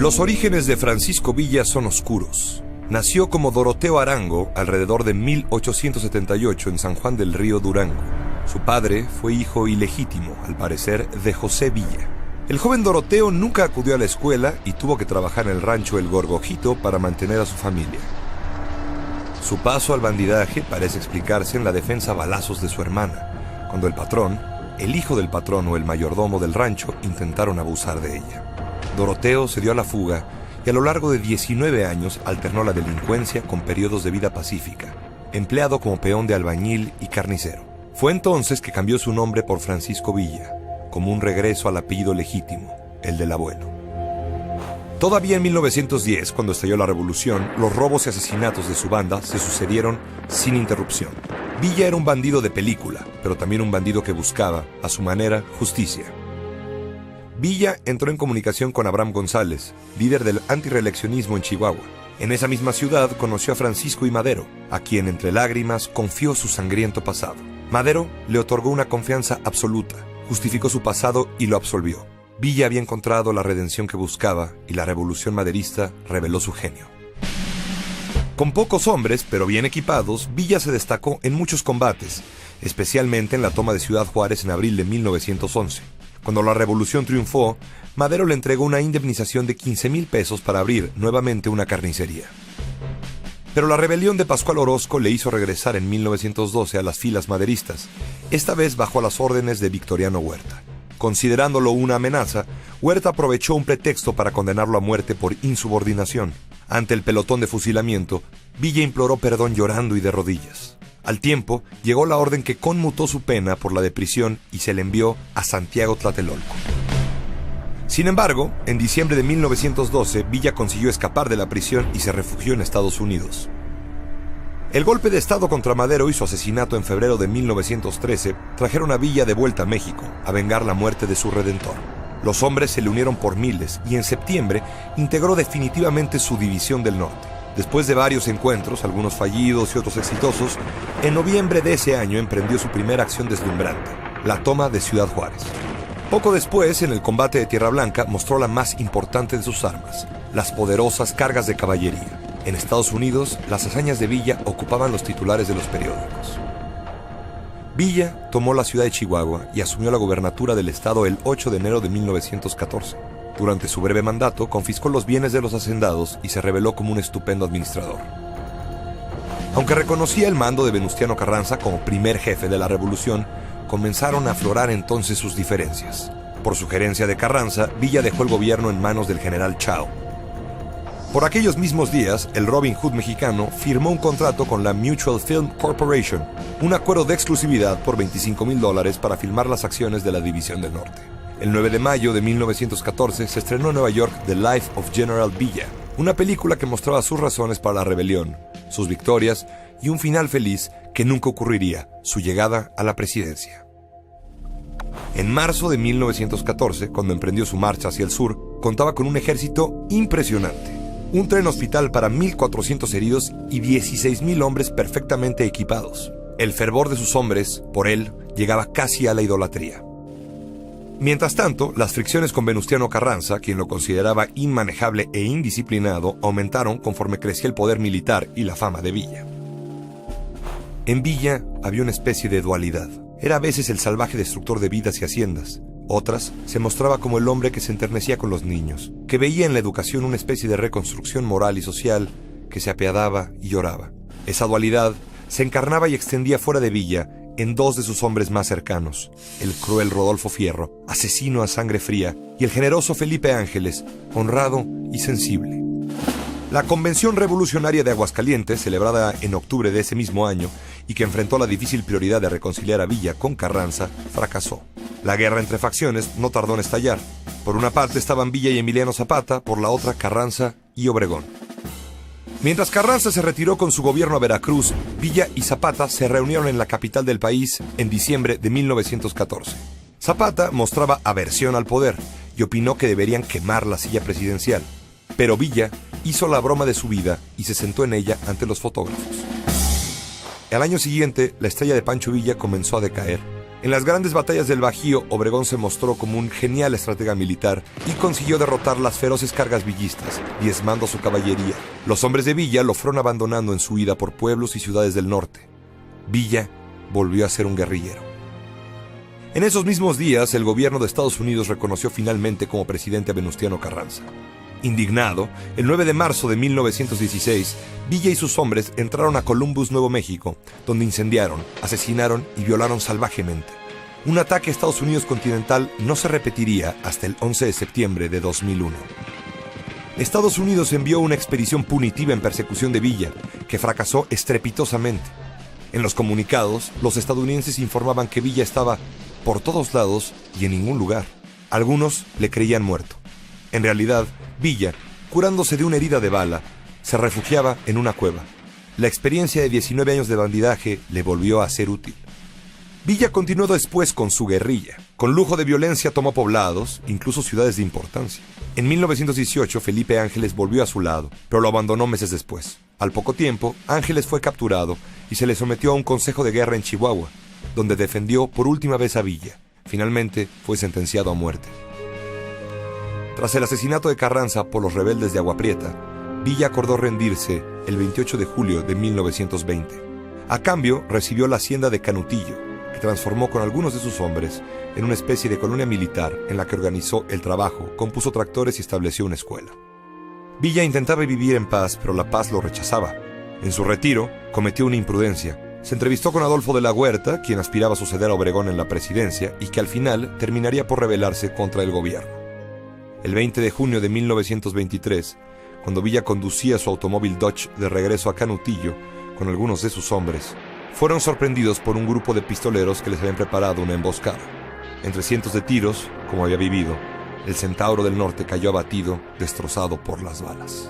Los orígenes de Francisco Villa son oscuros. Nació como Doroteo Arango alrededor de 1878 en San Juan del Río, Durango. Su padre fue hijo ilegítimo, al parecer, de José Villa. El joven Doroteo nunca acudió a la escuela y tuvo que trabajar en el rancho El Gorgojito para mantener a su familia. Su paso al bandidaje parece explicarse en la defensa a balazos de su hermana, cuando el patrón, el hijo del patrón o el mayordomo del rancho intentaron abusar de ella. Doroteo se dio a la fuga y a lo largo de 19 años alternó la delincuencia con periodos de vida pacífica, empleado como peón de albañil y carnicero. Fue entonces que cambió su nombre por Francisco Villa, como un regreso al apellido legítimo, el del abuelo. Todavía en 1910, cuando estalló la revolución, los robos y asesinatos de su banda se sucedieron sin interrupción. Villa era un bandido de película, pero también un bandido que buscaba, a su manera, justicia. Villa entró en comunicación con Abraham González, líder del antirreeleccionismo en Chihuahua. En esa misma ciudad conoció a Francisco I. Madero, a quien entre lágrimas confió su sangriento pasado. Madero le otorgó una confianza absoluta, justificó su pasado y lo absolvió. Villa había encontrado la redención que buscaba y la revolución maderista reveló su genio. Con pocos hombres, pero bien equipados, Villa se destacó en muchos combates, especialmente en la toma de Ciudad Juárez en abril de 1911. Cuando la revolución triunfó, Madero le entregó una indemnización de 15,000 pesos para abrir nuevamente una carnicería. Pero la rebelión de Pascual Orozco le hizo regresar en 1912 a las filas maderistas, esta vez bajo las órdenes de Victoriano Huerta. Considerándolo una amenaza, Huerta aprovechó un pretexto para condenarlo a muerte por insubordinación. Ante el pelotón de fusilamiento, Villa imploró perdón llorando y de rodillas. Al tiempo, llegó la orden que conmutó su pena por la de prisión y se le envió a Santiago Tlatelolco. Sin embargo, en diciembre de 1912, Villa consiguió escapar de la prisión y se refugió en Estados Unidos. El golpe de Estado contra Madero y su asesinato en febrero de 1913 trajeron a Villa de vuelta a México, a vengar la muerte de su redentor. Los hombres se le unieron por miles y en septiembre integró definitivamente su División del Norte. Después de varios encuentros, algunos fallidos y otros exitosos, en noviembre de ese año emprendió su primera acción deslumbrante, la toma de Ciudad Juárez. Poco después, en el combate de Tierra Blanca, mostró la más importante de sus armas, las poderosas cargas de caballería. En Estados Unidos, las hazañas de Villa ocupaban los titulares de los periódicos. Villa tomó la ciudad de Chihuahua y asumió la gobernatura del estado el 8 de enero de 1914. Durante su breve mandato, confiscó los bienes de los hacendados y se reveló como un estupendo administrador. Aunque reconocía el mando de Venustiano Carranza como primer jefe de la revolución, comenzaron a aflorar entonces sus diferencias. Por sugerencia de Carranza, Villa dejó el gobierno en manos del general Chao. Por aquellos mismos días, el Robin Hood mexicano firmó un contrato con la Mutual Film Corporation, un acuerdo de exclusividad por $25,000 para filmar las acciones de la División del Norte. El 9 de mayo de 1914 se estrenó en Nueva York The Life of General Villa, una película que mostraba sus razones para la rebelión, sus victorias y un final feliz que nunca ocurriría, su llegada a la presidencia. En marzo de 1914, cuando emprendió su marcha hacia el sur, contaba con un ejército impresionante. Un tren hospital para 1,400 heridos y 16,000 hombres perfectamente equipados. El fervor de sus hombres, por él, llegaba casi a la idolatría. Mientras tanto, las fricciones con Venustiano Carranza, quien lo consideraba inmanejable e indisciplinado, aumentaron conforme crecía el poder militar y la fama de Villa. En Villa había una especie de dualidad. Era a veces el salvaje destructor de vidas y haciendas. Otras, se mostraba como el hombre que se enternecía con los niños, que veía en la educación una especie de reconstrucción moral y social, que se apiadaba y lloraba. Esa dualidad se encarnaba y extendía fuera de Villa en dos de sus hombres más cercanos, el cruel Rodolfo Fierro, asesino a sangre fría, y el generoso Felipe Ángeles, honrado y sensible. La Convención Revolucionaria de Aguascalientes, celebrada en octubre de ese mismo año, y que enfrentó la difícil prioridad de reconciliar a Villa con Carranza, fracasó. La guerra entre facciones no tardó en estallar. Por una parte estaban Villa y Emiliano Zapata, por la otra Carranza y Obregón. Mientras Carranza se retiró con su gobierno a Veracruz, Villa y Zapata se reunieron en la capital del país en diciembre de 1914. Zapata mostraba aversión al poder y opinó que deberían quemar la silla presidencial. Pero Villa hizo la broma de su vida y se sentó en ella ante los fotógrafos. Al año siguiente, la estrella de Pancho Villa comenzó a decaer. En las grandes batallas del Bajío, Obregón se mostró como un genial estratega militar y consiguió derrotar las feroces cargas villistas, diezmando a su caballería. Los hombres de Villa lo fueron abandonando en su huida por pueblos y ciudades del norte. Villa volvió a ser un guerrillero. En esos mismos días, el gobierno de Estados Unidos reconoció finalmente como presidente a Venustiano Carranza. Indignado, el 9 de marzo de 1916, Villa y sus hombres entraron a Columbus, Nuevo México, donde incendiaron, asesinaron y violaron salvajemente. Un ataque a Estados Unidos continental no se repetiría hasta el 11 de septiembre de 2001. Estados Unidos envió una expedición punitiva en persecución de Villa, que fracasó estrepitosamente. En los comunicados, los estadounidenses informaban que Villa estaba por todos lados y en ningún lugar. Algunos le creían muerto. En realidad, Villa, curándose de una herida de bala, se refugiaba en una cueva. La experiencia de 19 años de bandidaje le volvió a ser útil. Villa continuó después con su guerrilla. Con lujo de violencia tomó poblados, incluso ciudades de importancia. En 1918, Felipe Ángeles volvió a su lado, pero lo abandonó meses después. Al poco tiempo, Ángeles fue capturado y se le sometió a un consejo de guerra en Chihuahua, donde defendió por última vez a Villa. Finalmente, fue sentenciado a muerte. Tras el asesinato de Carranza por los rebeldes de Agua Prieta, Villa acordó rendirse el 28 de julio de 1920. A cambio, recibió la hacienda de Canutillo, que transformó con algunos de sus hombres en una especie de colonia militar en la que organizó el trabajo, compuso tractores y estableció una escuela. Villa intentaba vivir en paz, pero la paz lo rechazaba. En su retiro, cometió una imprudencia. Se entrevistó con Adolfo de la Huerta, quien aspiraba a suceder a Obregón en la presidencia y que al final terminaría por rebelarse contra el gobierno. El 20 de junio de 1923, cuando Villa conducía su automóvil Dodge de regreso a Canutillo con algunos de sus hombres, fueron sorprendidos por un grupo de pistoleros que les habían preparado una emboscada. Entre cientos de tiros, como había vivido, el Centauro del Norte cayó abatido, destrozado por las balas.